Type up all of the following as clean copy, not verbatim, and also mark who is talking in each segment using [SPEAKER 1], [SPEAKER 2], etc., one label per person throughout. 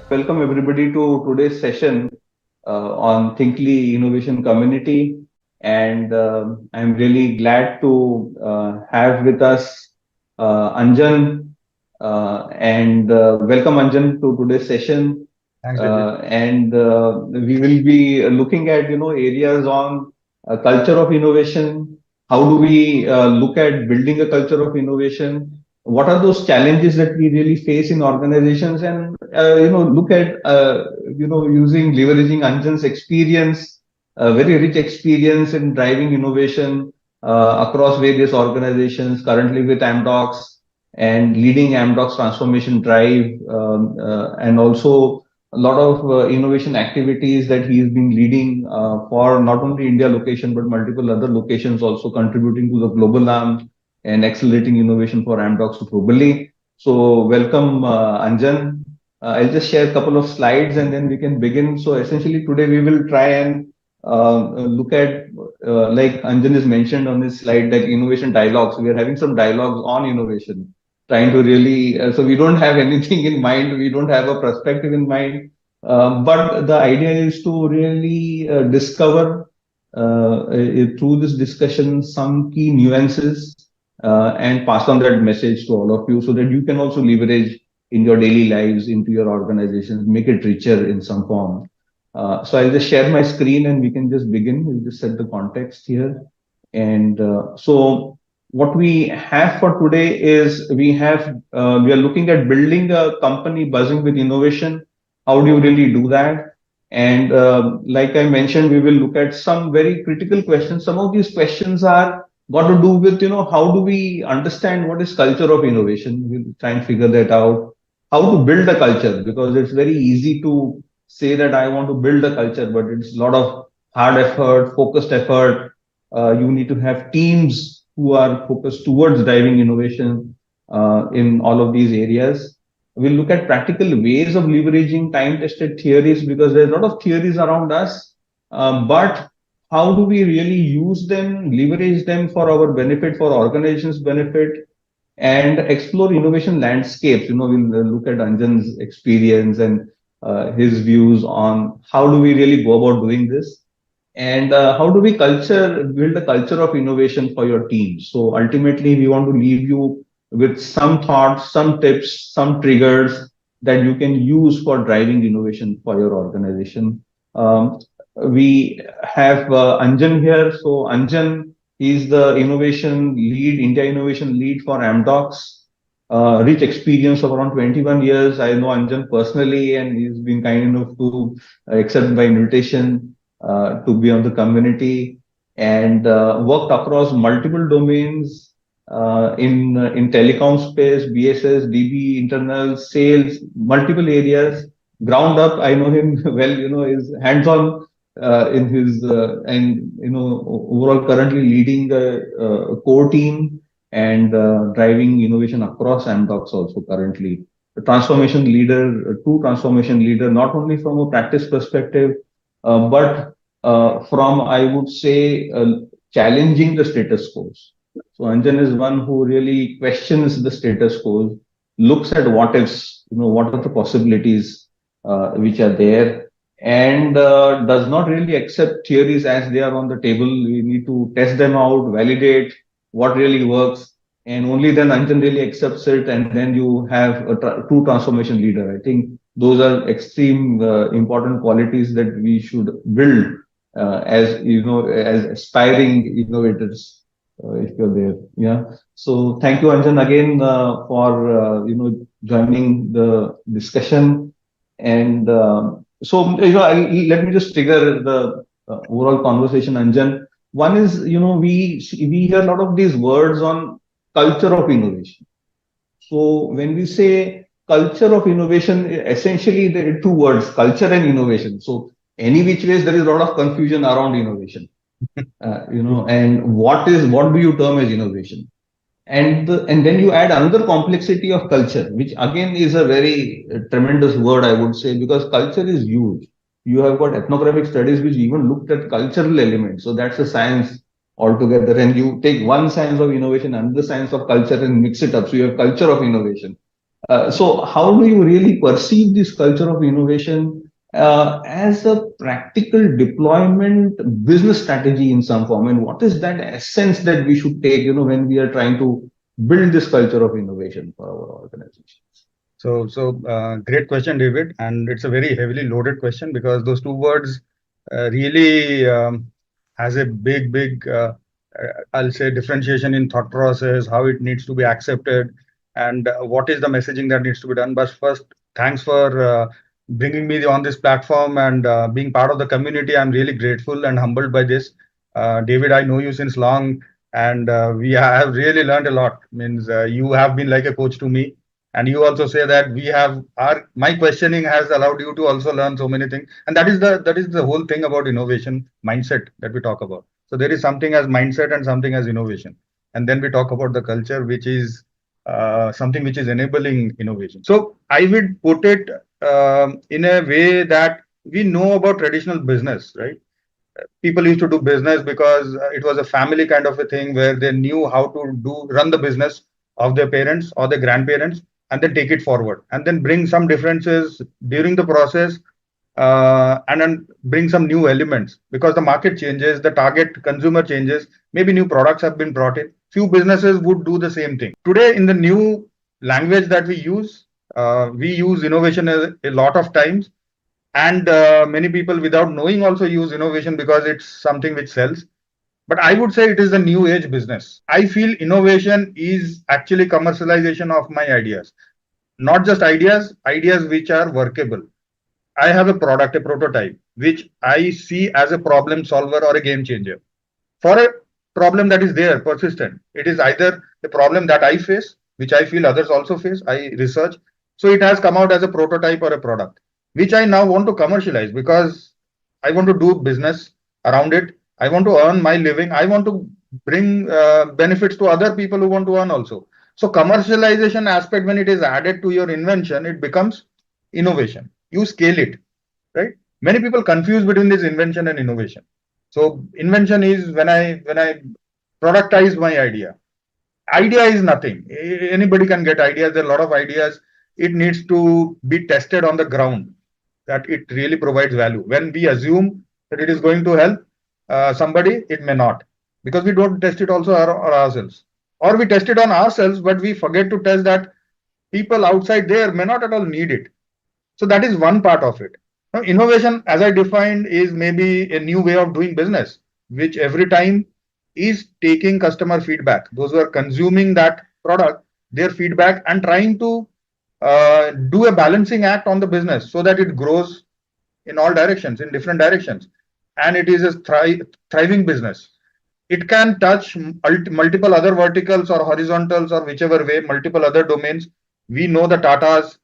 [SPEAKER 1] welcome everybody to today's session on Thinkly Innovation Community. And I'm really glad to have with us Anjan. And welcome, Anjan, to today's session.
[SPEAKER 2] Thanks, David.
[SPEAKER 1] And we will be looking at areas on culture of innovation. How do we look at building a culture of innovation? What are those challenges that we really face in organizations, and look at using leveraging Anjan's experience, very rich experience in driving innovation across various organizations, currently with Amdocs and leading Amdocs transformation drive, and also a lot of innovation activities that he's been leading for not only India location but multiple other locations, also contributing to the global arm and accelerating innovation for Amdocs globally. So welcome, Anjan. I'll just share a couple of slides and then we can begin. So essentially today we will try and look at, like Anjan is mentioned on this slide, like innovation dialogues. We are having some dialogues on innovation, trying to really, so we don't have anything in mind, we don't have a perspective in mind, but the idea is to really discover through this discussion some key nuances and pass on that message to all of you so that you can also leverage in your daily lives, into your organizations, make it richer in some form. So I'll just share my screen and we can just begin. We'll just set the context here. And what we have for today is we are looking at building a company buzzing with innovation. How do you really do that? And like I mentioned, we will look at some very critical questions. Some of these questions are got to do with, how do we understand what is culture of innovation? We'll try and figure that out. How to build a culture, because it's very easy to say that I want to build a culture, but it's a lot of hard effort, focused effort. You need to have teams who are focused towards driving innovation in all of these areas. We'll look at practical ways of leveraging time-tested theories, because there's a lot of theories around us, but how do we really use them, leverage them for our benefit, for organizations' benefit, and explore innovation landscapes? We'll look at Anjan's experience and his views on how do we really go about doing this, and how do we build a culture of innovation for your team. So ultimately, we want to leave you with some thoughts, some tips, some triggers that you can use for driving innovation for your organization. We have Anjan here. So Anjan is the innovation lead, India innovation lead for Amdocs. Rich experience of around 21 years. I know Anjan personally, and he's been kind enough to accept my invitation to be on the community, and worked across multiple domains in telecom space, BSS, DB, internal sales, multiple areas. Ground up, I know him well. Is hands-on in his and overall currently leading the core team and driving innovation across Amdocs also currently. A transformation leader, a true transformation leader, not only from a practice perspective, but from, I would say, challenging the status quo. So Anjan is one who really questions the status quo, looks at what ifs, what are the possibilities which are there, and does not really accept theories as they are on the table. We need to test them out, validate what really works, and only then Anjan really accepts it, and then you have a true transformation leader. I think those are extreme important qualities that we should build as aspiring innovators, if you're there. Yeah. So thank you, Anjan, again for joining the discussion. And let me just trigger the overall conversation, Anjan. One is, we hear a lot of these words on culture of innovation. So when we say culture of innovation, essentially there are two words, culture and innovation. So any which ways, there is a lot of confusion around innovation. And what do you term as innovation? And then you add another complexity of culture, which again is a very tremendous word, I would say, because culture is huge. You have got ethnographic studies which even looked at cultural elements. So that's a science altogether. And you take one science of innovation, another science of culture, and mix it up. So you have culture of innovation. So how do you really perceive this culture of innovation as a practical deployment business strategy in some form? And what is that essence that we should take, when we are trying to build this culture of innovation for our organization?
[SPEAKER 2] Great question, David, and it's a very heavily loaded question because those two words really has a I'll say, differentiation in thought process, how it needs to be accepted, and what is the messaging that needs to be done. But first, thanks for bringing me on this platform and being part of the community. I'm really grateful and humbled by this. David, I know you since long, and we have really learned a lot. Means you have been like a coach to me, and you also say that we have our my questioning has allowed you to also learn so many things, and that is the whole thing about innovation mindset that we talk about. So there is something as mindset and something as innovation, and then we talk about the culture, which is something which is enabling innovation. So I would put it in a way that we know about traditional business, right? People used to do business because it was a family kind of a thing where they knew how to run the business of their parents or their grandparents, and then take it forward and then bring some differences during the process, and then bring some new elements because the market changes, the target consumer changes, maybe new products have been brought in. Few businesses would do the same thing today in the new language that we use innovation a lot of times, and many people without knowing also use innovation because it's something which sells. But I would say it is a new age business. I feel innovation is actually commercialization of my ideas, not just ideas which are workable. I have a product, a prototype, which I see as a problem solver or a game changer for a problem that is there, persistent. It is either a problem that I face, which I feel others also face. I research. So it has come out as a prototype or a product, which I now want to commercialize because I want to do business around it. I want to earn my living. I want to bring benefits to other people who want to earn also. So commercialization aspect, when it is added to your invention, it becomes innovation. You scale it, right? Many people confuse between this invention and innovation. So invention is when I productize my idea. Idea is nothing. Anybody can get ideas. There are a lot of ideas. It needs to be tested on the ground that it really provides value. When we assume that it is going to help somebody, it may not, because we don't test it also ourselves, or we test it on ourselves, but we forget to test that people outside there may not at all need it. So that is one part of it. Now, innovation, as I defined, is maybe a new way of doing business, which every time is taking customer feedback. Those who are consuming that product, their feedback, and trying to do a balancing act on the business so that it grows in all directions, in different directions, and it is a thriving business. It can touch multiple other verticals or horizontals or whichever way, multiple other domains. We know the Tatas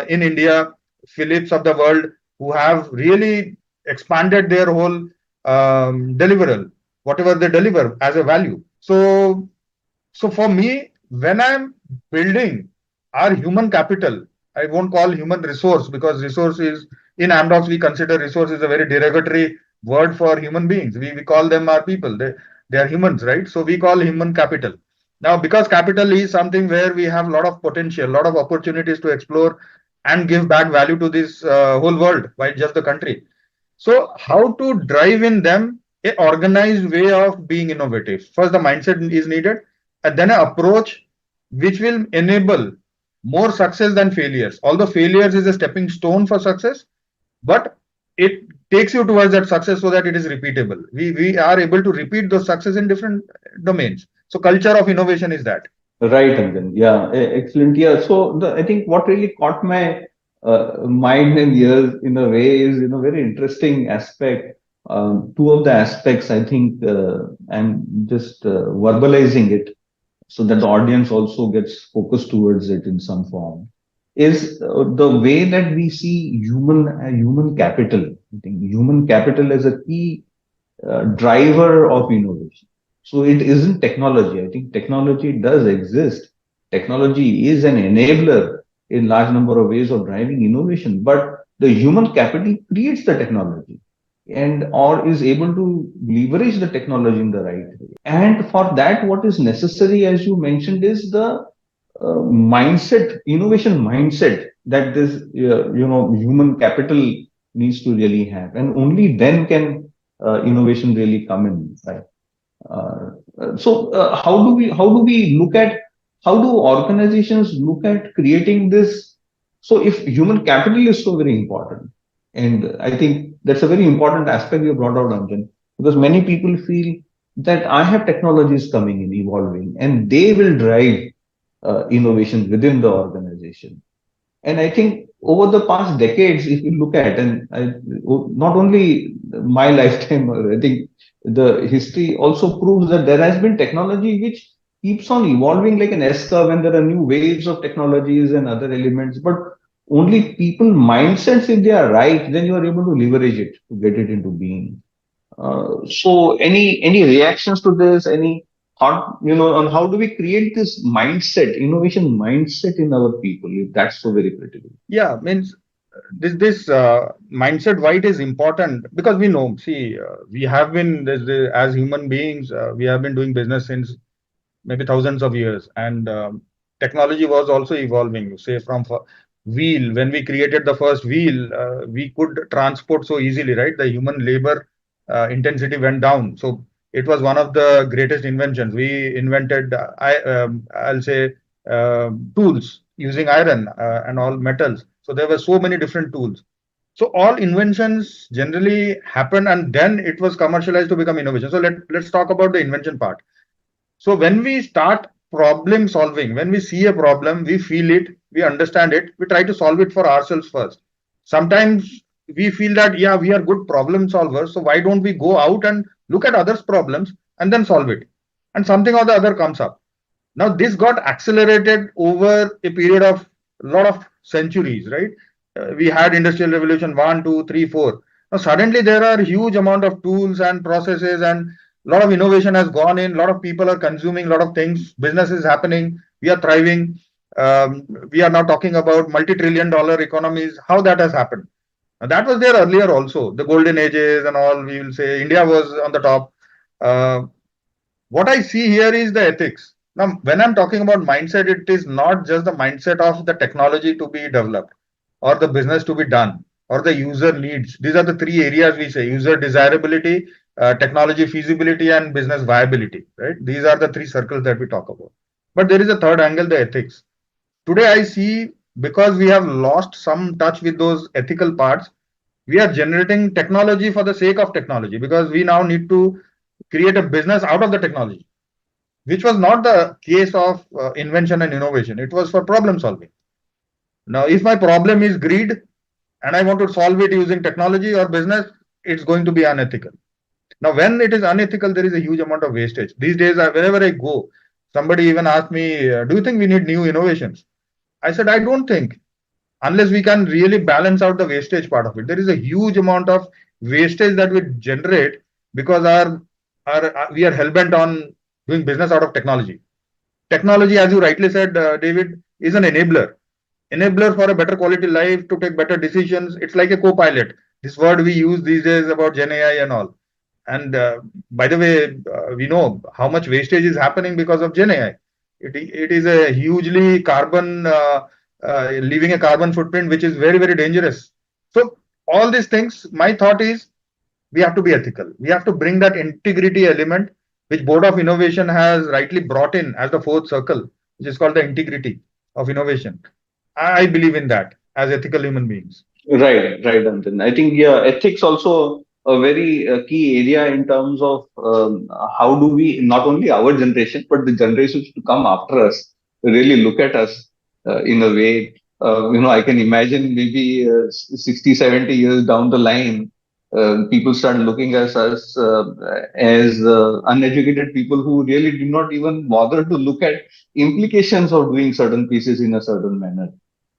[SPEAKER 2] in India, Philips of the world, who have really expanded their whole deliverable, whatever they deliver as a value. So for me, when I'm building our human capital, I won't call human resource because resource is in Amdocs, we consider resource is a very derogatory word for human beings. We call them our people. They are humans, right? So we call human capital. Now, because capital is something where we have a lot of potential, a lot of opportunities to explore and give back value to this whole world, why just the country. So how to drive in them a organized way of being innovative? First, the mindset is needed, and then an approach which will enable more success than failures. Although failures is a stepping stone for success, but it takes you towards that success so that it is repeatable. We are able to repeat those success in different domains. So culture of innovation is that.
[SPEAKER 1] Right, Anjan. Yeah, excellent. Yeah. So I think what really caught my mind and ears in a way is, very interesting aspect. Two of the aspects, I think, I'm just verbalizing it so that the audience also gets focused towards it in some form, is the way that we see human capital. I think human capital as a key driver of innovation. So it isn't technology. I think technology does exist. Technology is an enabler in large number of ways of driving innovation, but the human capital creates the technology and or is able to leverage the technology in the right way. And for that, what is necessary, as you mentioned, is the mindset, innovation mindset that this human capital needs to really have, and only then can innovation really come in, right? How do we look at, how do organizations look at creating this? So if human capital is so very important, and I think that's a very important aspect you brought out, Anjan, because many people feel that I have technologies coming in, evolving, and they will drive innovation within the organization. And I think over the past decades, if you look at, and not only my lifetime, I think the history also proves that there has been technology which keeps on evolving like an S curve, and there are new waves of technologies and other elements. But only people mindsets, if they are right, then you are able to leverage it to get it into being. So any reactions to this? Any thought, on how do we create this mindset, innovation mindset in our people, if that's so very critical?
[SPEAKER 2] Yeah, means this mindset why it is important, because we know, see, we have been as human beings, we have been doing business since maybe thousands of years, and technology was also evolving. Say from wheel, when we created the first wheel, we could transport so easily, right? The human labor intensity went down. So it was one of the greatest inventions. We invented, I'll say, tools using iron and all metals. So there were so many different tools. So all inventions generally happen, and then it was commercialized to become innovation. So let's talk about the invention part. So when we start problem solving, when we see a problem, we feel it, we understand it, we try to solve it for ourselves first. Sometimes we feel that, yeah, we are good problem solvers. So why don't we go out and look at others' problems and then solve it? And something or the other comes up. Now this got accelerated over a period of a lot of centuries, right? We had industrial revolution 1, 2, 3, 4. Now suddenly there are huge amount of tools and processes, and a lot of innovation has gone in. A lot of people are consuming a lot of things. Business is happening. We are thriving. We are now talking about multi-trillion-dollar economies. How that has happened? Now, that was there earlier also. The golden ages and all. We will say India was on the top. Uh, what I see here is the ethics. Now, when I'm talking about mindset, it is not just the mindset of the technology to be developed or the business to be done or the user needs. These are the three areas we say: user desirability, technology feasibility, and business viability, right? These are the three circles that we talk about. But there is a third angle, the ethics. Today, I see, because we have lost some touch with those ethical parts, we are generating technology for the sake of technology, because we now need to create a business out of the technology, which was not the case of invention and innovation. It was for problem solving. Now, if my problem is greed and I want to solve it using technology or business, it's going to be unethical. Now, when it is unethical, there is a huge amount of wastage. These days, wherever I go, somebody even asked me, do you think we need new innovations? I said, I don't think, unless we can really balance out the wastage part of it. There is a huge amount of wastage that we generate because we are hell-bent on doing business out of technology. Technology, as you rightly said, David, is an enabler for a better quality life, to take better decisions. It's like a co-pilot. This word we use these days about Gen AI and all. And by the way, we know how much wastage is happening because of Gen AI. It is a hugely leaving a carbon footprint, which is very, very dangerous. So all these things, my thought is, we have to be ethical. We have to bring that integrity element, which Board of Innovation has rightly brought in as the fourth circle, which is called the integrity of innovation. I believe in that as ethical human beings.
[SPEAKER 1] Right, right, Anjan. I think, yeah, ethics also a very key area in terms of how do we, not only our generation, but the generations to come after us, really look at us in a way. I can imagine maybe 60, 70 years down the line, people start looking at us as uneducated people who really do not even bother to look at implications of doing certain pieces in a certain manner.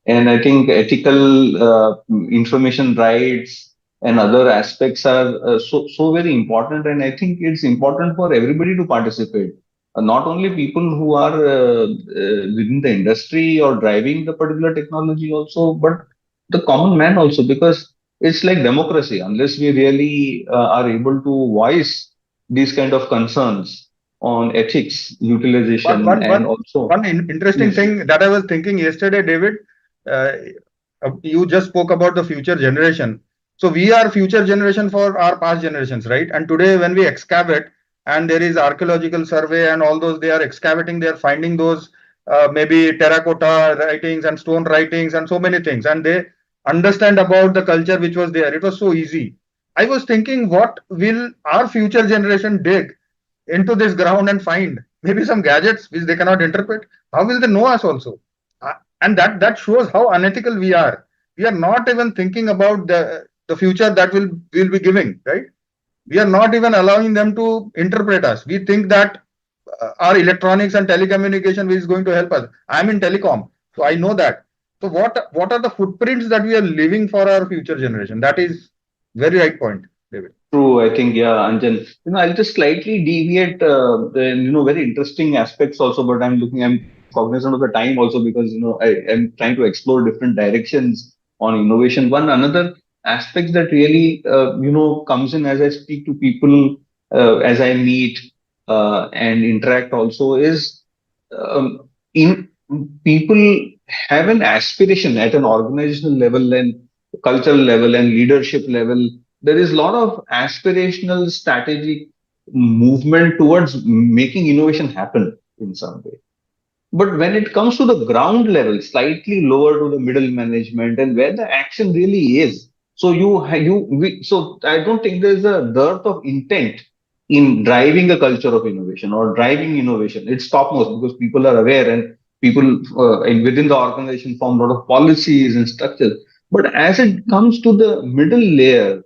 [SPEAKER 1] And I think ethical information rights and other aspects are so very important. And I think it's important for everybody to participate. Not only people who are within the industry or driving the particular technology also, but the common man also, because it's like democracy. Unless we really are able to voice these kind of concerns, on ethics,
[SPEAKER 2] One,
[SPEAKER 1] utilization,
[SPEAKER 2] one,
[SPEAKER 1] and
[SPEAKER 2] one,
[SPEAKER 1] also,
[SPEAKER 2] one interesting
[SPEAKER 1] yes,
[SPEAKER 2] thing that I was thinking yesterday, David, uh, you just spoke about the future generation. So we are future generation for our past generations, right? And today when we excavate and there is archaeological survey and all those, they are excavating, they are finding those maybe terracotta writings and stone writings and so many things. And they understand about the culture which was there. It was so easy. I was thinking, what will our future generation dig into this ground and find maybe some gadgets which they cannot interpret? How will they know us also? And that shows how unethical we are. We are not even thinking about the future that will be giving, right? We are not even allowing them to interpret us. We think that our electronics and telecommunication is going to help us. I'm in telecom, so I know that. So what are the footprints that we are leaving for our future generation? That is very right point, David.
[SPEAKER 1] true. I think, yeah, Anjan. I'll just slightly deviate the very interesting aspects also, but I'm cognizant of the time also because I'm trying to explore different directions on innovation. One another aspect that really comes in as I speak to people, as I meet and interact also is in people have an aspiration at an organizational level and cultural level and leadership level. There is a lot of aspirational strategic movement towards making innovation happen in some way. But when it comes to the ground level, slightly lower to the middle management and where the action really is, so so I don't think there's a dearth of intent in driving a culture of innovation or driving innovation. It's topmost because people are aware and people within the organization form a lot of policies and structures. But as it comes to the middle layer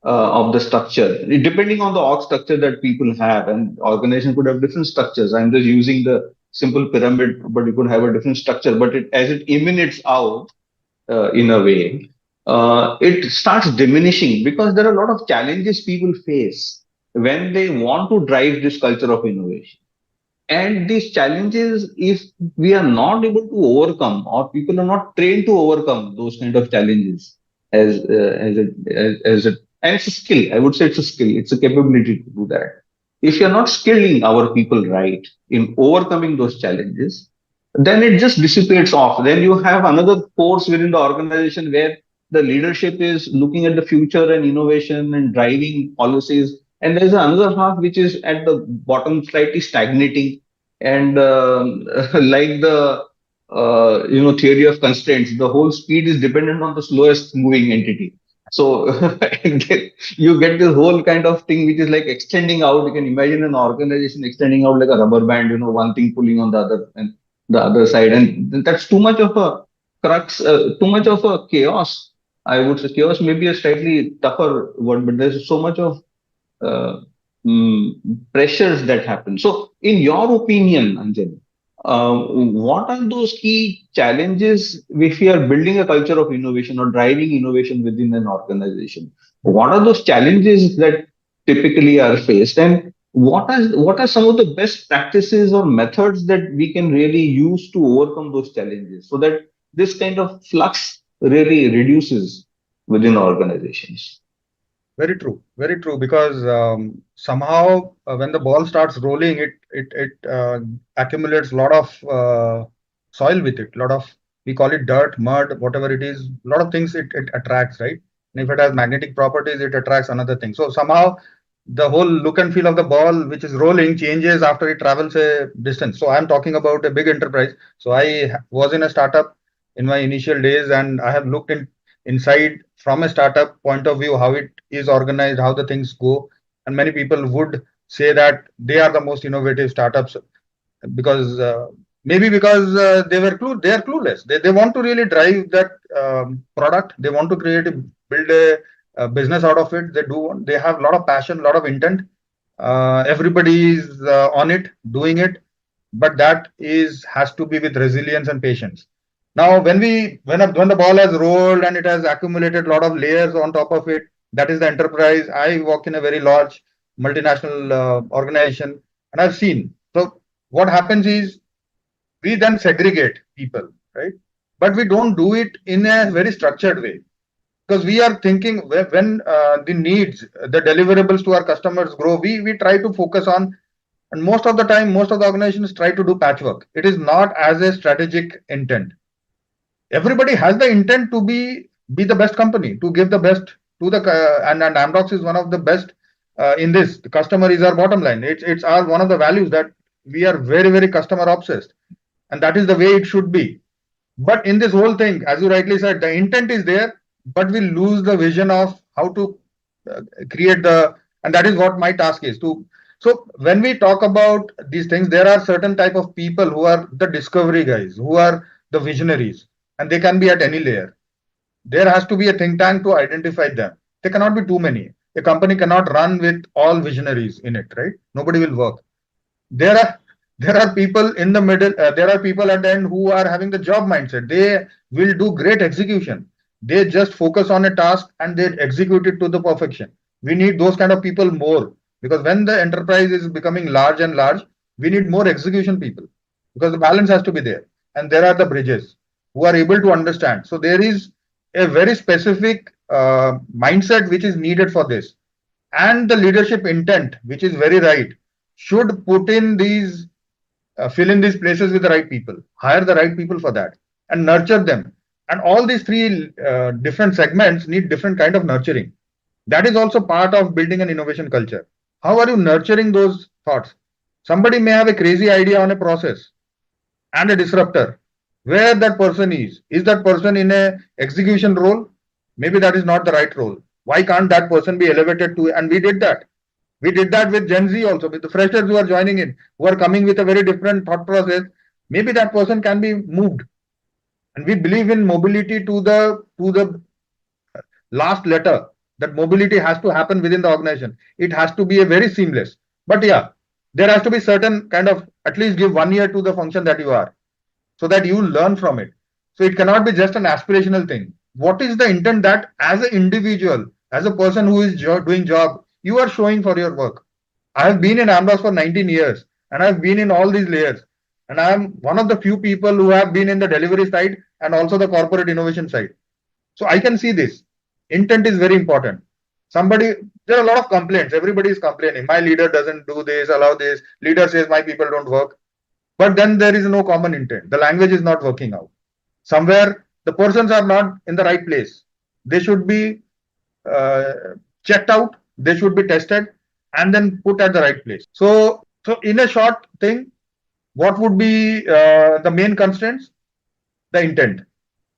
[SPEAKER 1] of the structure, depending on the org structure that people have, and organization could have different structures. I'm just using the simple pyramid, but you could have a different structure. But as it emanates out in a way, it starts diminishing because there are a lot of challenges people face when they want to drive this culture of innovation. And these challenges, if we are not able to overcome, or people are not trained to overcome those kind of challenges, and it's a skill. I would say it's a skill. It's a capability to do that. If you're not skilling our people right in overcoming those challenges, then it just dissipates off. Then you have another force within the organization where the leadership is looking at the future and innovation and driving policies, and there's another half which is at the bottom, slightly stagnating. And like the theory of constraints, the whole speed is dependent on the slowest moving entity. So you get this whole kind of thing which is like extending out. You can imagine an organization extending out like a rubber band, one thing pulling on the other and the other side. And that's too much of a crux, too much of a chaos. I would say chaos may be a slightly tougher word, but there's so much of uh, mm, pressures that happen. So, in your opinion, Anjan, what are those key challenges if we are building a culture of innovation or driving innovation within an organization? What are those challenges that typically are faced, and what are some of the best practices or methods that we can really use to overcome those challenges so that this kind of flux really reduces within organizations?
[SPEAKER 2] Very true, very true. Because somehow when the ball starts rolling, it accumulates a lot of soil with it. A lot of, we call it dirt, mud, whatever it is. A lot of things it attracts, right? And if it has magnetic properties, it attracts another thing. So somehow the whole look and feel of the ball, which is rolling, changes after it travels a distance. So I'm talking about a big enterprise. So was in a startup in my initial days, and I have looked inside from a startup point of view how it is organized, how the things go. And many people would say that they are the most innovative startups because maybe because they are clueless. They want to really drive that product. They want to build a business out of it. They have a lot of passion, a lot of intent. Everybody is on it, doing it, but that is has to be with resilience and patience. Now, when the ball has rolled and it has accumulated a lot of layers on top of it, that is the enterprise. I work in a very large multinational organization, and I've seen. So what happens is we then segregate people, right? But we don't do it in a very structured way because we are thinking when the needs, the deliverables to our customers grow, we try to focus on And most of the time, most of the organizations try to do patchwork. It is not as a strategic intent. Everybody has the intent to be the best company, to give the best to the and Amdocs is one of the best in this. The customer is our bottom line. It's our one of the values that we are very, very customer obsessed, and that is the way it should be. But in this whole thing, as you rightly said, the intent is there, but we lose the vision of how to create the, and that is what my task is to. So when we talk about these things, there are certain type of people who are the discovery guys, who are the visionaries, and they can be at any layer. There has to be a think tank to identify them. There cannot be too many. A company cannot run with all visionaries in it, right? Nobody will work. There are there are people in the middle, there are people at the end who are having the job mindset. They will do great execution. They just focus on a task and they execute it to the perfection. We need those kind of people more, because when the enterprise is becoming large and large, we need more execution people, because the balance has to be there. And there are the bridges who are able to understand. So there is a very specific mindset which is needed for this, and the leadership intent, which is very right, should put in these fill in these places with the right people, hire the right people for that, and nurture them. And all these three different segments need different kind of nurturing. That is also part of building an innovation culture. How are you nurturing those thoughts? Somebody may have a crazy idea on a process and a disruptor. Where that person is that person in a execution role? Maybe that is not the right role. Why can't that person be elevated to? And we did that with Gen Z also, with the freshers who are joining in, who are coming with a very different thought process. Maybe that person can be moved. And we believe in mobility to the last letter. That mobility has to happen within the organization. It has to be a very seamless. But yeah, there has to be certain kind of, at least give 1 year to the function that you are, so that you learn from it. So it cannot be just an aspirational thing. What is the intent that as an individual, as a person who is doing job, you are showing for your work? I have been in Amdocs for 19 years and I've been in all these layers. And I am one of the few people who have been in the delivery side and also the corporate innovation side. So I can see this. Intent is very important. Somebody, there are a lot of complaints. Everybody is complaining. My leader doesn't do this, allow this. Leader says my people don't work. But then there is no common intent. The language is not working out. Somewhere the persons are not in the right place. They should be uh, checked out. They should be tested and then put at the right place. So in a short thing, what would be the main constraints? The intent.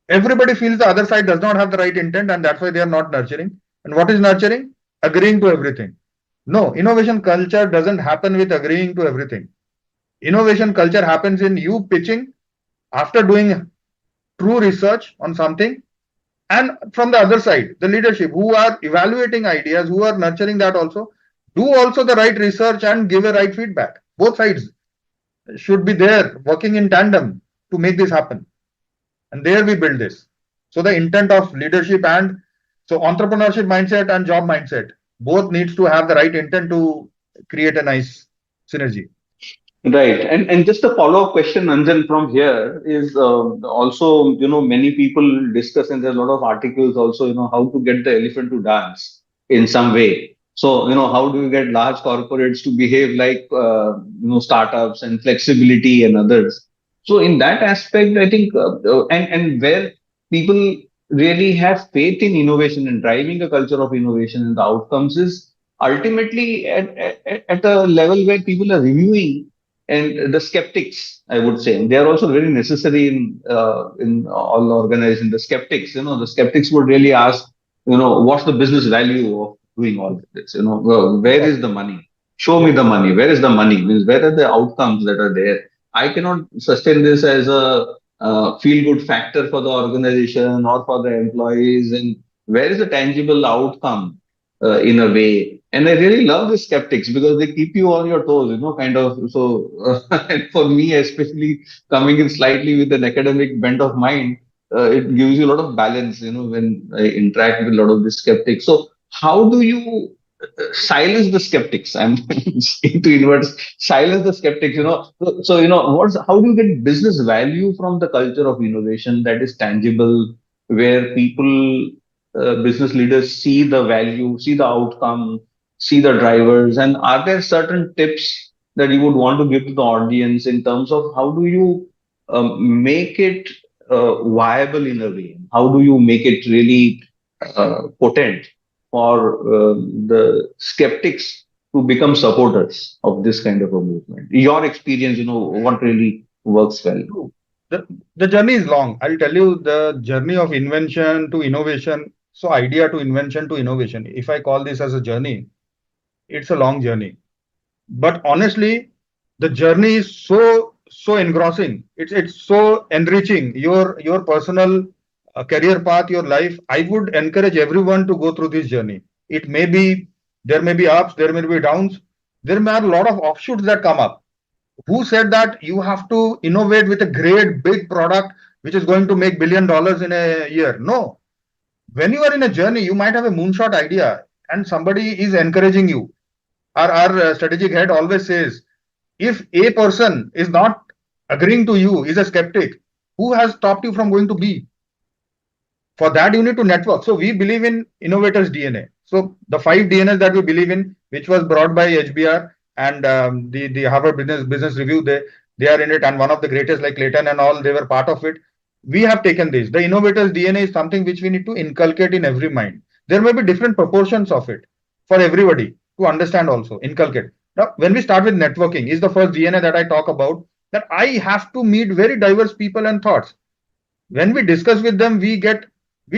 [SPEAKER 2] Everybody feels the other side does not have the right intent, and that's why they are not nurturing. And what is nurturing? Agreeing to everything. No, innovation culture doesn't happen with agreeing to everything. Innovation culture happens in you pitching after doing true research on something, and from the other side, the leadership who are evaluating ideas, who are nurturing that also, do also the right research and give a right feedback. Both sides should be there working in tandem to make this happen. And there we build this. So the intent of leadership and so entrepreneurship mindset and job mindset both needs to have the right intent to create a nice synergy.
[SPEAKER 1] Right. And just a follow-up question, Anjan, from here is also, many people discuss, and there's a lot of articles also, how to get the elephant to dance in some way. So, how do you get large corporates to behave like, startups and flexibility and others? So in that aspect, I think, and where people really have faith in innovation and driving a culture of innovation and the outcomes is ultimately at a level where people are reviewing, and the skeptics, I would say, they are also very necessary in all organizations. The skeptics, the skeptics would really ask, what's the business value of doing all of this? Where is the money? Show me the money. Where is the money? Means where are the outcomes that are there? I cannot sustain this as a feel good factor for the organization or for the employees. And where is the tangible outcome in a way? And I really love the skeptics because they keep you on your toes, kind of. So, and for me, especially coming in slightly with an academic bent of mind, it gives you a lot of balance, when I interact with a lot of the skeptics. So, how do you silence the skeptics? I'm into inverts, silence the skeptics, So, how do you get business value from the culture of innovation that is tangible, where people, business leaders see the value, see the outcome, see the drivers, and are there certain tips that you would want to give to the audience in terms of how do you make it viable in a way? How do you make it really potent for the skeptics to become supporters of this kind of a movement? Your experience, what really works well?
[SPEAKER 2] True. The, the journey is long. I'll tell you the journey of invention to innovation. So idea to invention to innovation. If I call this as a journey, it's a long journey. But honestly, the journey is so engrossing. It's so enriching. Your personal career path, your life. I would encourage everyone to go through this journey. It may be there may be ups, there may be downs. There may be a lot of offshoots that come up. Who said that you have to innovate with a great big product which is going to make $1 billion in a year? No. When you are in a journey, you might have a moonshot idea and somebody is encouraging you. Our strategic head always says, if a person is not agreeing to you, is a skeptic, who has stopped you from going to B? For that, you need to network. So we believe in innovators DNA. So the 5 DNAs that we believe in, which was brought by HBR and the Harvard Business Review, they are in it, and one of the greatest like Clayton and all, they were part of it. We have taken this. The innovators DNA is something which we need to inculcate in every mind. There may be different proportions of it for everybody to understand also, inculcate. Now, when we start with networking, is the first DNA that I talk about, that I have to meet very diverse people and thoughts. When we discuss with them, we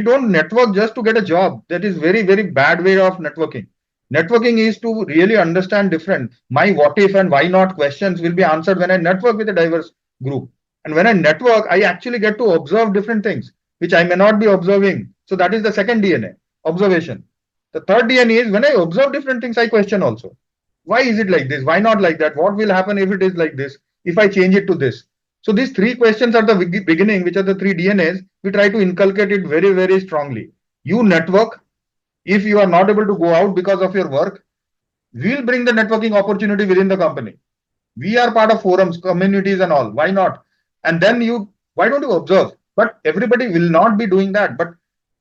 [SPEAKER 2] don't network just to get a job. That is very bad way of networking. Networking is to really understand different. My what if and why not questions will be answered when I network with a diverse group. And when I network, I actually get to observe different things which I may not be observing. So that is the second DNA, observation. The third DNA is when I observe different things, I question also. Why is it like this? Why not like that? What will happen if it is like this? If I change it to this? So these 3 questions are the beginning, which are the 3 DNAs. We try to inculcate it very strongly. You network. If you are not able to go out because of your work, we'll bring the networking opportunity within the company. We are part of forums, communities and all. Why not? And then why don't you observe? But everybody will not be doing that. But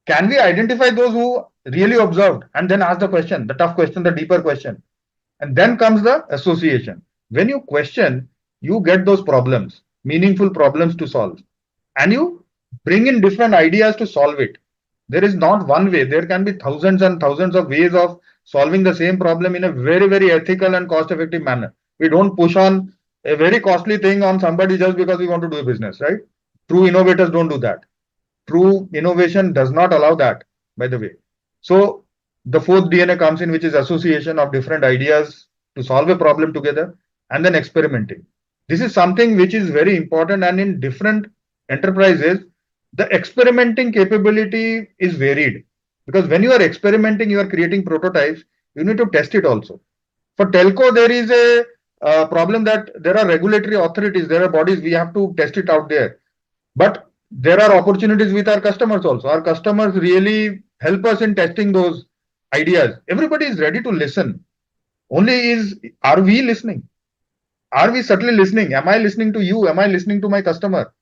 [SPEAKER 2] can we identify those who really observed and then ask the question, the tough question, the deeper question? And then comes the association. When you question, you get those problems, meaningful problems to solve. And you bring in different ideas to solve it. There is not one way. There can be thousands and thousands of ways of solving the same problem in a very ethical and cost-effective manner. We don't push on a very costly thing on somebody just because we want to do a business, right? True innovators don't do that. True innovation does not allow that, by the way. So the 4th DNA comes in, which is association of different ideas to solve a problem together, and then experimenting. This is something which is very important, and in different enterprises, the experimenting capability is varied. Because when you are experimenting, you are creating prototypes, you need to test it also. For telco, there is a problem that there are regulatory authorities, there are bodies, we have to test it out there. But there are opportunities with our customers also. Our customers really help us in testing those ideas. Everybody is ready to listen. Are we listening? Are we subtly listening? Am I listening to you? Am I listening to my customer?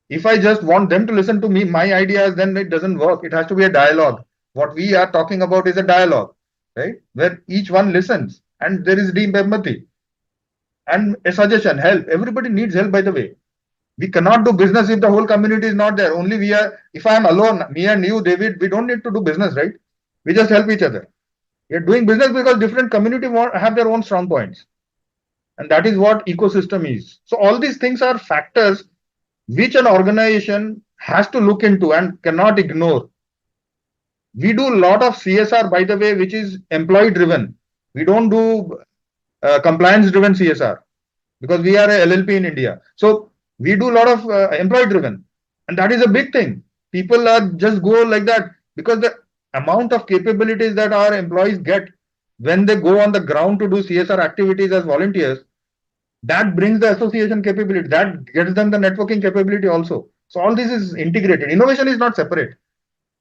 [SPEAKER 2] If I just want them to listen to me, my ideas, then it doesn't work. It has to be a dialogue. What we are talking about is a dialogue, right? Where each one listens and there is deep empathy and a suggestion, help. Everybody needs help, by the way. We cannot do business if the whole community is not there. Only we are, if I am alone, me and you, David, we don't need to do business, right? We just help each other. We are doing business because different community have their own strong points. And that is what ecosystem is. So all these things are factors which an organization has to look into and cannot ignore. We do a lot of CSR, by the way, which is employee driven. We don't do compliance driven CSR because we are a LLP in India. So we do a lot of employee driven, and that is a big thing. People are just go like that because the amount of capabilities that our employees get when they go on the ground to do CSR activities as volunteers, that brings the association capability, that gets them the networking capability also. So all this is integrated. Innovation is not separate.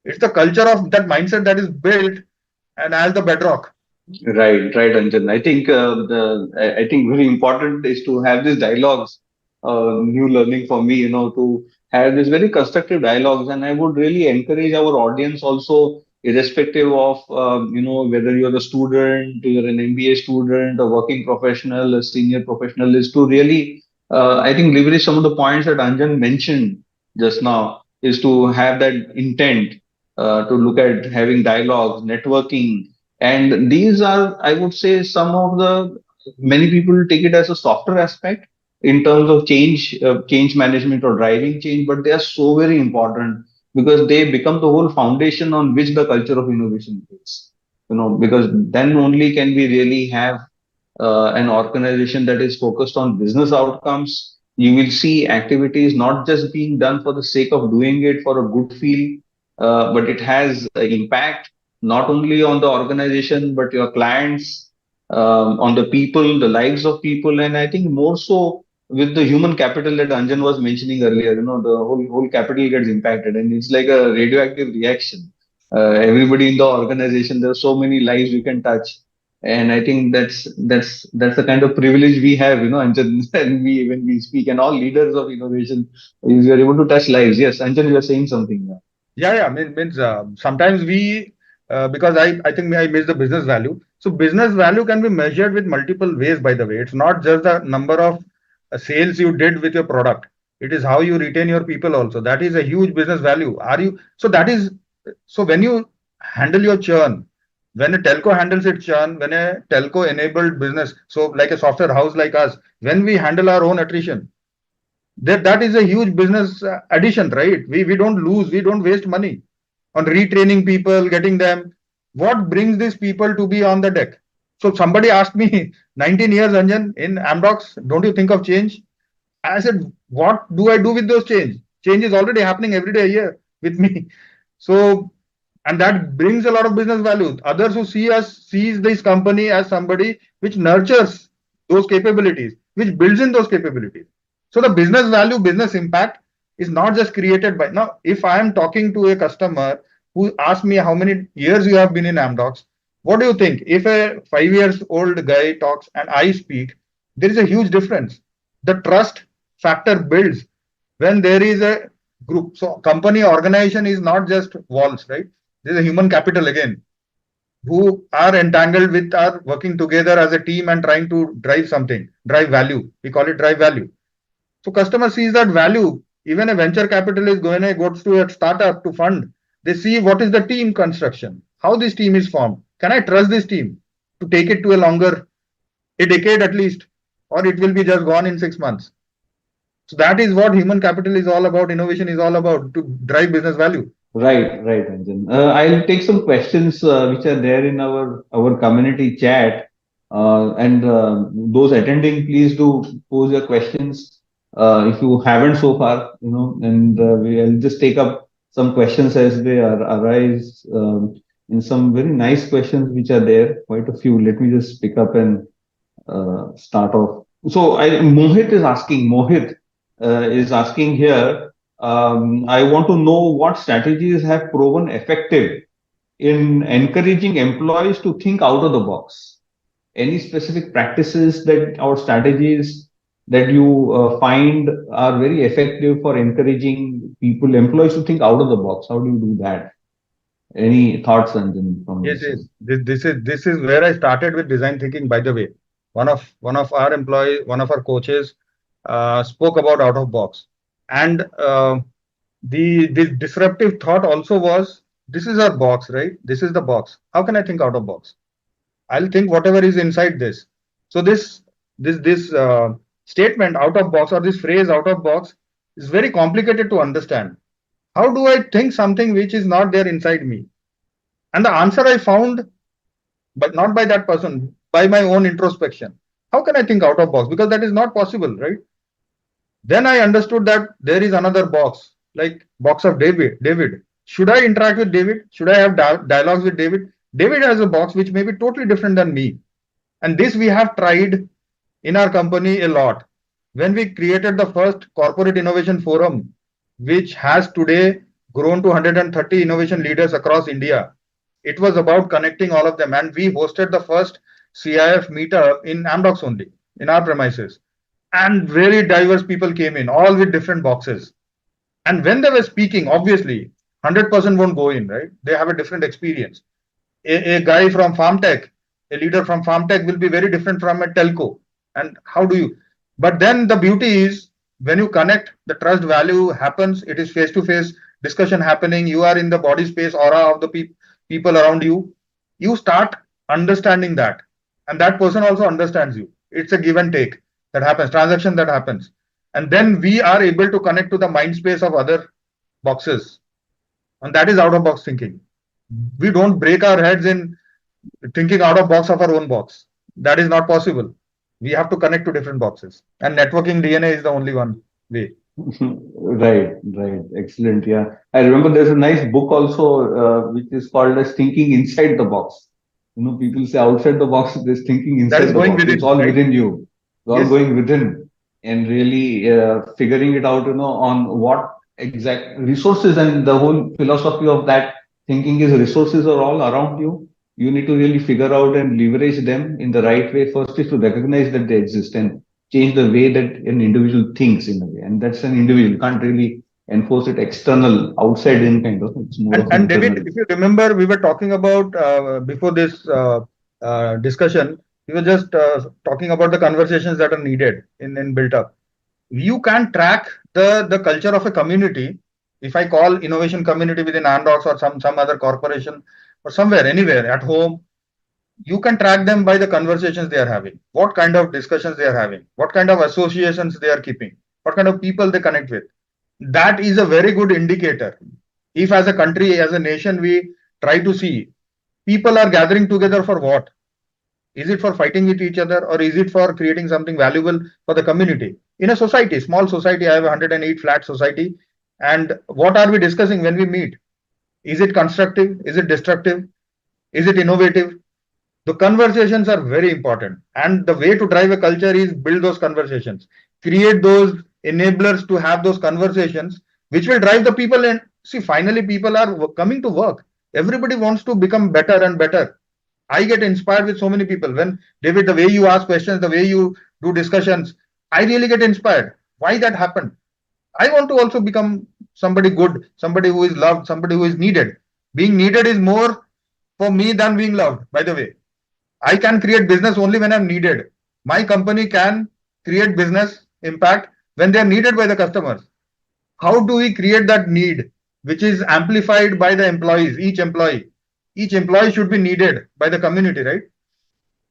[SPEAKER 2] It's the culture of that mindset that is built and as the bedrock.
[SPEAKER 1] Right, Anjan. I think very important is to have these dialogues. New learning for me, to have this very constructive dialogues, and I would really encourage our audience also. irrespective of whether you're a student, you're an MBA student, a working professional, a senior professional, is to really, I think, leverage some of the points that Anjan mentioned just now, is to have that intent, to look at having dialogues, networking. And these are, I would say, some of the, many people take it as a softer aspect in terms of change management or driving change, but they are so very important because they become the whole foundation on which the culture of innovation is. Because then only can we really have an organization that is focused on business outcomes. You will see activities not just being done for the sake of doing it for a good feel, but it has impact not only on the organization but your clients, on the people, the lives of people, and I think more so with the human capital that Anjan was mentioning earlier. The whole capital gets impacted, and it's like a radioactive reaction. Everybody in the organization, there are so many lives you can touch, and I think that's the kind of privilege we have, Anjan, and we when we speak, and all leaders of innovation, is we are able to touch lives. Yes, Anjan, you are saying something.
[SPEAKER 2] Yeah. Means sometimes we because I think I missed the business value. So business value can be measured with multiple ways. By the way, it's not just the number of sales you did with your product. It is how you retain your people also. That is a huge business value. Are you so that is so when you handle your churn, when a telco handles its churn, when a telco enabled business, so like a software house like us, when we handle our own attrition, that is a huge business addition, right? We don't lose, we don't waste money on retraining people, getting them. What brings these people to be on the deck? So somebody asked me, 19 years, Anjan, in Amdocs, don't you think of change? I said, what do I do with those change? Change is already happening every day here with me. So, and that brings a lot of business value. Others who see us sees this company as somebody which nurtures those capabilities, which builds in those capabilities. So the business value, business impact is not just created by now. If I am talking to a customer who asks me how many years you have been in Amdocs, what do you think? If a 5 years old guy talks and I speak, there is a huge difference. The trust factor builds when there is a group. So company organization is not just walls, right? There's a human capital again who are entangled with are working together as a team and trying to drive something, drive value. We call it drive value. So customer sees that value. Even a venture capitalist goes to a startup to fund. They see what is the team construction, how this team is formed. Can I trust this team to take it to a decade at least, or it will be just gone in 6 months? So that is what human capital is all about. Innovation is all about to drive business value.
[SPEAKER 1] Right, Anjan. I'll take some questions which are there in our community chat, and those attending, please do pose your questions if you haven't so far, and we'll just take up some questions as they arise. In some very nice questions which are there, quite a few. Let me just pick up and start off. So Mohit is asking here. I want to know what strategies have proven effective in encouraging employees to think out of the box. Any specific practices that or strategies that you find are very effective for encouraging employees to think out of the box? How do you do that? Any thoughts, Anjan, from
[SPEAKER 2] Yes,
[SPEAKER 1] this?
[SPEAKER 2] yes. This is where I started with design thinking. By the way, one of our employees, one of our coaches, spoke about out of box, and the disruptive thought also was this is our box, right? This is the box. How can I think out of box? I'll think whatever is inside this. So this statement out of box or this phrase out of box is very complicated to understand. How do I think something which is not there inside me? And the answer I found, but not by that person, by my own introspection. How can I think out of box? Because that is not possible, right? Then I understood that there is another box, like box of David. David, should I interact with David? Should I have dialogues with David? David has a box which may be totally different than me. And this we have tried in our company a lot. When we created the first corporate innovation forum, which has today grown to 130 innovation leaders across India, it was about connecting all of them. And we hosted the first CIF meetup in Amdocs only, in our premises. And very diverse people came in, all with different boxes. And when they were speaking, obviously, 100% won't go in, right? They have a different experience. A guy from farm tech, a leader from farm tech will be very different from a telco. And how do you? But then the beauty is when you connect, the trust value happens. It is face to face discussion happening. You are in the body space aura of the people around you. You start understanding that, and that person also understands you. It's a give and take that happens, transaction that happens, and then we are able to connect to the mind space of other boxes, and that is out of box thinking. We don't break our heads in thinking out of box of our own box. That is not possible. We have to connect to different boxes, and networking DNA is the only one way.
[SPEAKER 1] Right, right. Excellent. Yeah. I remember there's a nice book also, which is called as Thinking Inside the Box. People say outside the box, there's thinking
[SPEAKER 2] That
[SPEAKER 1] inside
[SPEAKER 2] is
[SPEAKER 1] the
[SPEAKER 2] going
[SPEAKER 1] box. It's
[SPEAKER 2] within,
[SPEAKER 1] all
[SPEAKER 2] right?
[SPEAKER 1] within you. It's all
[SPEAKER 2] Yes.
[SPEAKER 1] going within and really figuring it out, on what exact resources, and the whole philosophy of that thinking is resources are all around you. You need to really figure out and leverage them in the right way. First is to recognize that they exist and change the way that an individual thinks in a way. And that's an individual. You can't really enforce it external, outside in kind of. It's more of
[SPEAKER 2] And David,
[SPEAKER 1] internal.
[SPEAKER 2] if you remember, we were talking about before this discussion, we were just talking about the conversations that are needed in built up. You can track the culture of a community. If I call innovation community within Andox or some other corporation or somewhere, anywhere at home, you can track them by the conversations they are having, what kind of discussions they are having, what kind of associations they are keeping, what kind of people they connect with. That is a very good indicator. If as a country, as a nation, we try to see people are gathering together for what? Is it for fighting with each other, or is it for creating something valuable for the community? In a society, small society, I have a 108 flat society. And what are we discussing when we meet? Is it constructive? Is it destructive? Is it innovative? The conversations are very important. And the way to drive a culture is build those conversations, create those enablers to have those conversations, which will drive the people. And see, finally, people are coming to work. Everybody wants to become better and better. I get inspired with so many people. When David, the way you ask questions, the way you do discussions, I really get inspired. Why that happened? I want to also become somebody good, somebody who is loved, somebody who is needed. Being needed is more for me than being loved, by the way. I can create business only when I'm needed. My company can create business impact when they are needed by the customers. How do we create that need, which is amplified by the employees, each employee? Each employee should be needed by the community, right?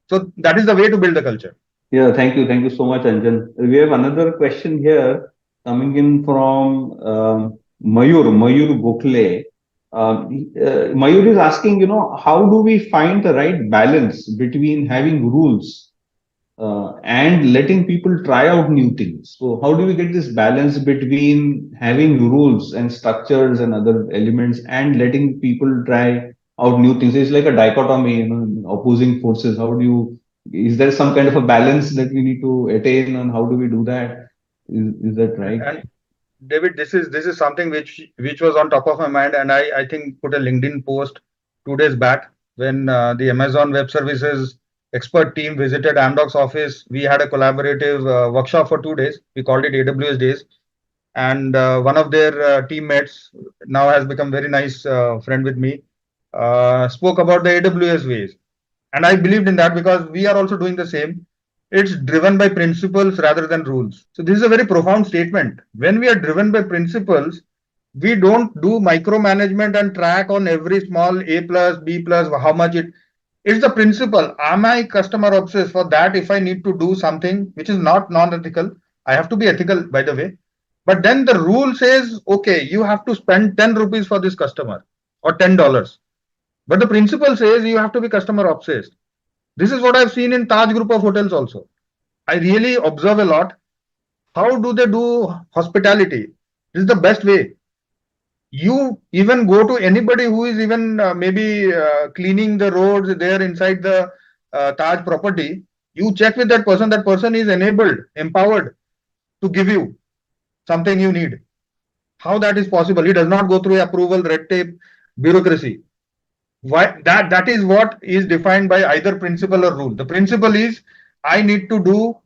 [SPEAKER 2] So that is the way to build the culture.
[SPEAKER 1] Yeah, thank you. Thank you so much, Anjan. We have another question here coming in from Mayur Gokhale. Mayur is asking, how do we find the right balance between having rules and letting people try out new things? So, how do we get this balance between having rules and structures and other elements and letting people try out new things? It's like a dichotomy, opposing forces. How do you, is there some kind of a balance that we need to attain, and how do we do that? Is that right?
[SPEAKER 2] And David, this is something which was on top of my mind, and I think put a LinkedIn post 2 days back when the Amazon Web Services expert team visited Amdocs office. We had a collaborative workshop for 2 days. We called it AWS Days, and one of their teammates now has become very nice friend with me. Spoke about the AWS ways, and I believed in that because we are also doing the same. It's driven by principles rather than rules. So this is a very profound statement. When we are driven by principles, we don't do micromanagement and track on every small A plus, B plus, how much it. It's the principle. Am I customer obsessed? For that, if I need to do something which is not non-ethical, I have to be ethical, by the way. But then the rule says, okay, you have to spend 10 rupees for this customer or $10. But the principle says you have to be customer obsessed. This is what I've seen in Taj group of hotels also. I really observe a lot. How do they do hospitality? This is the best way. You even go to anybody who is even maybe cleaning the roads there inside the Taj property. You check with that person. That person is enabled, empowered to give you something you need. How that is possible? He does not go through approval, red tape, bureaucracy. Why that is what is defined by either principle or rule. The principle is I need to do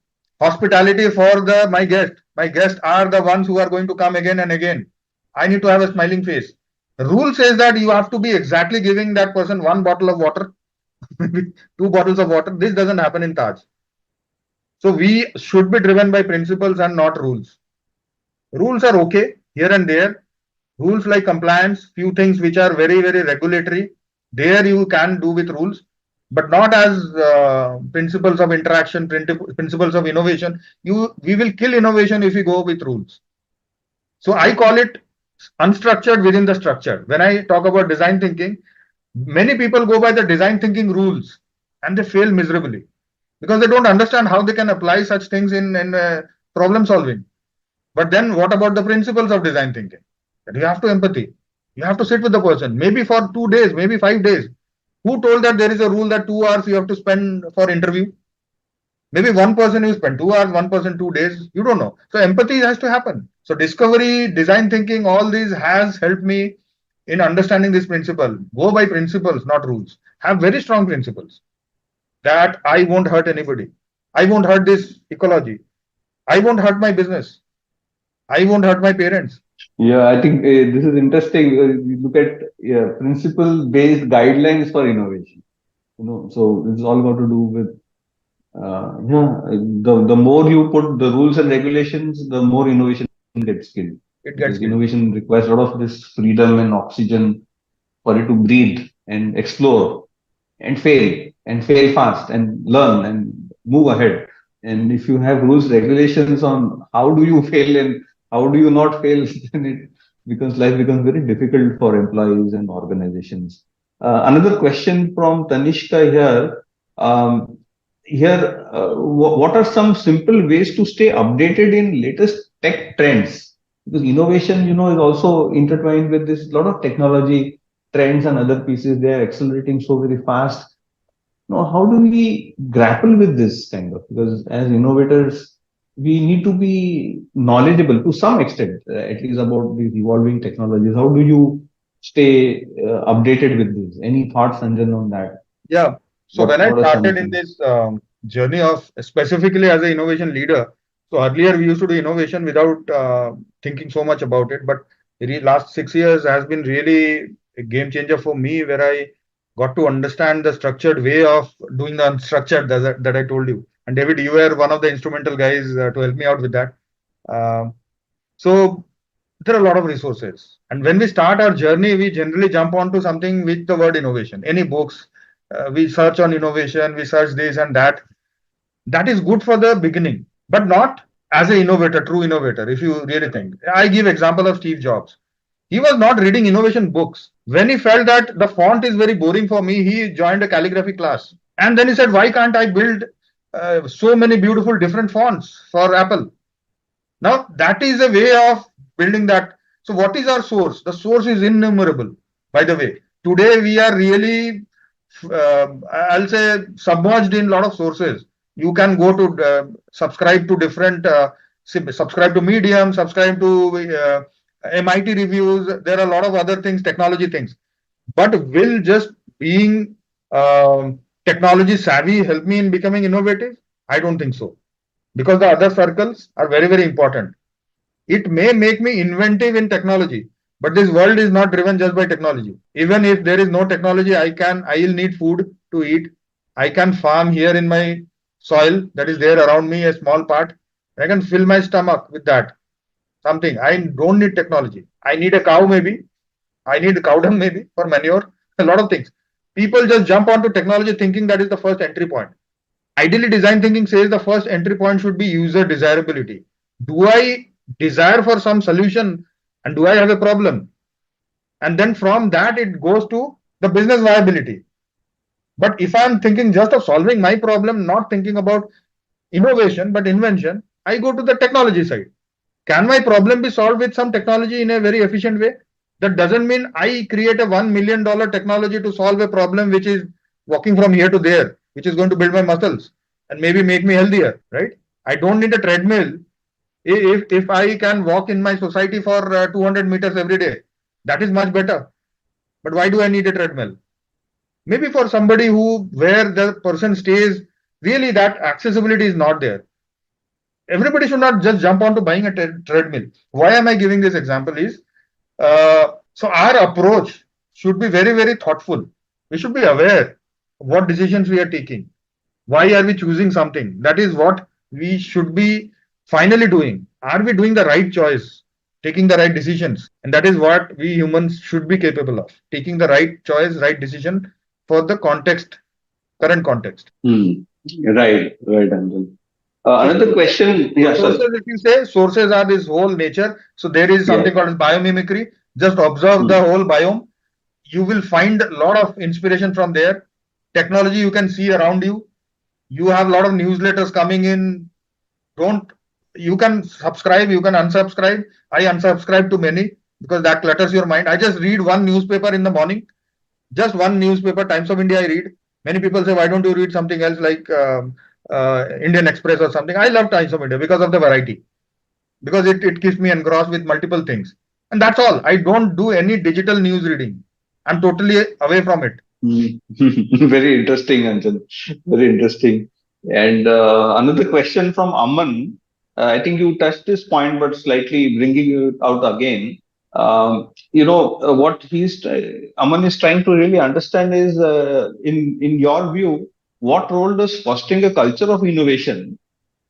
[SPEAKER 2] hospitality for my guest. My guests are the ones who are going to come again and again. I need to have a smiling face. Rule says that you have to be exactly giving that person one bottle of water, maybe two bottles of water. This doesn't happen in Taj. So we should be driven by principles and not rules. Rules are okay here and there. Rules like compliance, few things which are very, very regulatory, there you can do with rules, but not as principles of interaction, principles of innovation. We will kill innovation if we go with rules. So I call it unstructured within the structure. When I talk about design thinking, many people go by the design thinking rules and they fail miserably because they don't understand how they can apply such things in problem solving. But then what about the principles of design thinking? That you have to empathy. You have to sit with the person, maybe for 2 days, maybe 5 days. Who told that there is a rule that 2 hours you have to spend for interview? Maybe one person you spend 2 hours, one person 2 days. You don't know. So empathy has to happen. So discovery, design thinking, all these has helped me in understanding this principle. Go by principles, not rules. Have very strong principles that I won't hurt anybody. I won't hurt this ecology. I won't hurt my business. I won't hurt my parents.
[SPEAKER 1] Yeah, I think this is interesting. You look at principle-based guidelines for innovation. So it's all got to do with the more you put the rules and regulations, the more innovation gets killed.
[SPEAKER 2] It
[SPEAKER 1] Because
[SPEAKER 2] gets killed.
[SPEAKER 1] innovation requires a lot of this freedom and oxygen for it to breathe and explore and fail fast and learn and move ahead. And if you have rules, regulations on how do you fail and how do you not fail, then life becomes very difficult for employees and organizations. Another question from Tanishka here. What are some simple ways to stay updated in latest tech trends? Because innovation, is also intertwined with this lot of technology trends and other pieces. They are accelerating so very fast. How do we grapple with this kind of? Because as innovators, we need to be knowledgeable to some extent, at least about these evolving technologies. How do you stay updated with this? Any thoughts, Anjan, on that?
[SPEAKER 2] Yeah. So when I
[SPEAKER 1] What are some
[SPEAKER 2] started in
[SPEAKER 1] things?
[SPEAKER 2] this journey of specifically as an innovation leader, so earlier we used to do innovation without thinking so much about it. But last 6 years has been really a game changer for me, where I got to understand the structured way of doing the unstructured that I told you. And David, you were one of the instrumental guys to help me out with that. Um so there are a lot of resources. And when we start our journey, we generally jump onto something with the word innovation. Any books, we search on innovation, we search this and that. That is good for the beginning, but not as an innovator, true innovator, if you really think. I give example of Steve Jobs. He was not reading innovation books. When he felt that the font is very boring for me, he joined a calligraphy class. And then he said, why can't I build so many beautiful different fonts for Apple? Now, that is a way of building that. So, what is our source? The source is innumerable, by the way. Today, we are really, I'll say, submerged in a lot of sources. You can go to subscribe to different, subscribe to Medium, subscribe to MIT reviews. There are a lot of other things, technology things. But will just being technology savvy help me in becoming innovative? I don't think so, because the other circles are very, very important. It may make me inventive in technology, but this world is not driven just by technology. Even if there is no technology, I will need food to eat. I can farm here in my soil that is there around me, a small part. I can fill my stomach with that. Something. I don't need technology. I need a cow maybe. I need cow dung maybe for manure. A lot of things. People just jump onto technology thinking that is the first entry point. Ideally, design thinking says the first entry point should be user desirability. Do I desire for some solution and do I have a problem? And then from that, it goes to the business viability. But if I'm thinking just of solving my problem, not thinking about innovation, but invention, I go to the technology side. Can my problem be solved with some technology in a very efficient way? That doesn't mean I create a $1 million technology to solve a problem which is walking from here to there, which is going to build my muscles and maybe make me healthier, right? I don't need a treadmill if I can walk in my society for 200 meters every day. That is much better. But why do I need a treadmill? Maybe for somebody where the person stays, really that accessibility is not there. Everybody should not just jump onto buying a treadmill. Why am I giving this example is, So our approach should be very, very thoughtful. We should be aware of what decisions we are taking. Why are we choosing something? That is what we should be finally doing. Are we doing the right choice? Taking the right decisions? And that is what we humans should be capable of. Taking the right choice, right decision for the context, current context.
[SPEAKER 1] Hmm. Right, Anjan.
[SPEAKER 2] So
[SPEAKER 1] Another question. Yeah, sorry.
[SPEAKER 2] sources, if you say sources are this whole nature. So there is
[SPEAKER 1] Yeah.
[SPEAKER 2] something called as biomimicry. Just observe the
[SPEAKER 1] Hmm.
[SPEAKER 2] whole biome. You will find a lot of inspiration from there. Technology you can see around you. You have a lot of newsletters coming in. Don't You can subscribe, you can unsubscribe. I unsubscribe to many because that clutters your mind. I just read one newspaper in the morning, just one newspaper, Times of India. I read. Many people say, why don't you read something else like Indian Express or something? I love Times of India because of the variety, because it keeps me engrossed with multiple things. And that's all. I don't do any digital news reading. I'm totally away from it.
[SPEAKER 1] Hmm. Very interesting, Anjan. Very interesting. And another question from Aman. I think you touched this point, but slightly bringing it out again. What Aman is trying to really understand is, in your view, what role does fostering a culture of innovation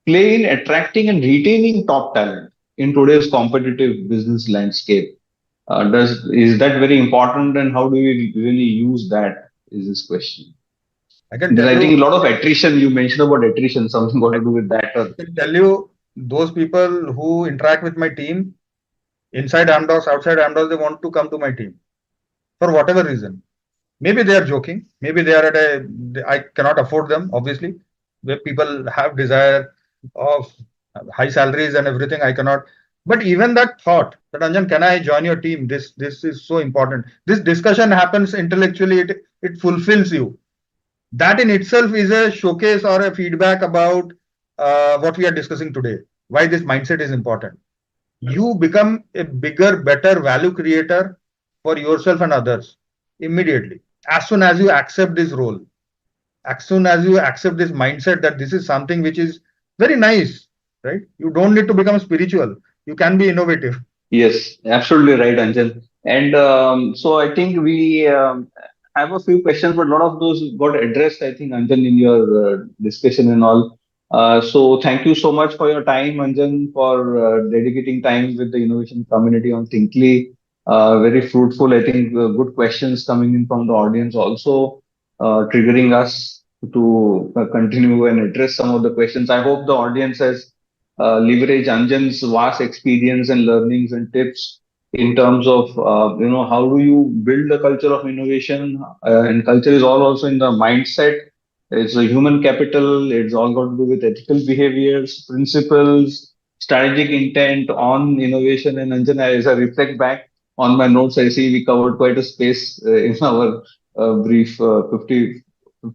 [SPEAKER 1] play in attracting and retaining top talent in today's competitive business landscape? Does Is that very important, and how do we really use that? Is this question?
[SPEAKER 2] I can
[SPEAKER 1] Because
[SPEAKER 2] tell
[SPEAKER 1] I
[SPEAKER 2] you,
[SPEAKER 1] think a lot of attrition. You mentioned about attrition, something got
[SPEAKER 2] I
[SPEAKER 1] to do with that. Or,
[SPEAKER 2] can tell you those people who interact with my team inside Amdos, outside Amdos, they want to come to my team for whatever reason. Maybe they are joking. Maybe they are I cannot afford them, obviously. Where people have desire of high salaries and everything, I cannot. But even that thought that Anjan, can I join your team? This is so important. This discussion happens intellectually. It fulfills you. That in itself is a showcase or a feedback about what we are discussing today. Why this mindset is important. You become a bigger, better value creator for yourself and others immediately. As soon as you accept this role, as soon as you accept this mindset that this is something which is very nice, right? You don't need to become spiritual. You can be innovative.
[SPEAKER 1] yes, absolutely right, Anjan. And so I think we have a few questions, but a lot of those got addressed, I think, Anjan, in your discussion and all. So thank you so much for your time, Anjan, for dedicating time with the innovation community on Thinkly. Very fruitful, I think, good questions coming in from the audience also, triggering us to continue and address some of the questions. I hope the audience has leverage Anjan's vast experience and learnings and tips in terms of how do you build a culture of innovation, and culture is all also in the mindset. It's a human capital. It's all got to do with ethical behaviors, principles, strategic intent on innovation. And Anjan, as I reflect back on my notes, I see we covered quite a space in our brief 50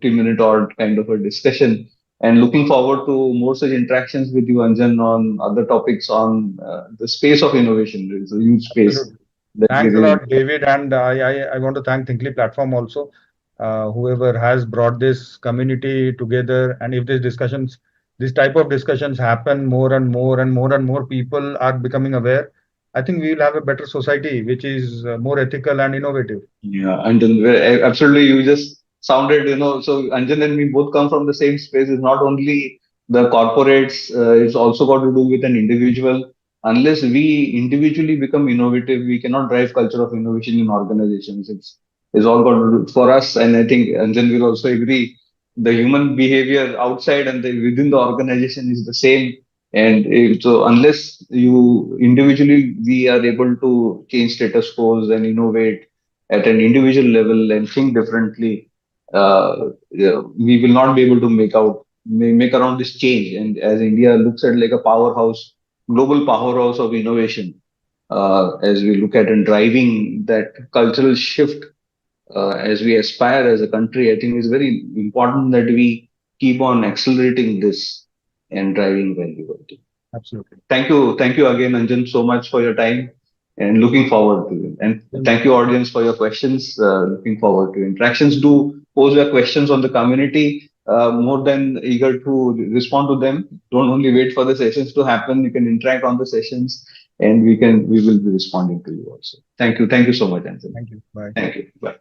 [SPEAKER 1] minute or kind of a discussion, and looking forward to more such interactions with you, Anjan, on other topics on the space of innovation. It's a huge space
[SPEAKER 2] Absolutely.
[SPEAKER 1] that we
[SPEAKER 2] Thanks a
[SPEAKER 1] really.
[SPEAKER 2] lot, David. And I want to thank Thinkly platform also, whoever has brought this community together. And if these discussions, this type of discussions happen more and more and more and more people are becoming aware, I think we will have a better society, which is more ethical and innovative.
[SPEAKER 1] Yeah, Anjan, absolutely. You just sounded, so Anjan and me both come from the same space. It's not only the corporates, it's also got to do with an individual. Unless we individually become innovative, we cannot drive culture of innovation in organizations. It's all got to do for us. And I think Anjan will also agree. The human behavior outside and within the organization is the same. And so unless you individually, we are able to change status quos and innovate at an individual level and think differently, yeah, we will not be able to make around this change. And as India looks at like a powerhouse, global powerhouse of innovation, as we look at and driving that cultural shift, as we aspire as a country, I think it's very important that we keep on accelerating this and driving value.
[SPEAKER 2] Absolutely.
[SPEAKER 1] Thank you again, Anjan, so much for your time, and looking forward to it. And thank you, audience, for your questions. Looking forward to interactions. Do pose your questions on the community. More than eager to respond to them. Don't only wait for the sessions to happen. You can interact on the sessions. and we will be responding to you also. Thank you so much, Anjan.
[SPEAKER 2] Thank you. Bye.
[SPEAKER 1] Thank you. Bye.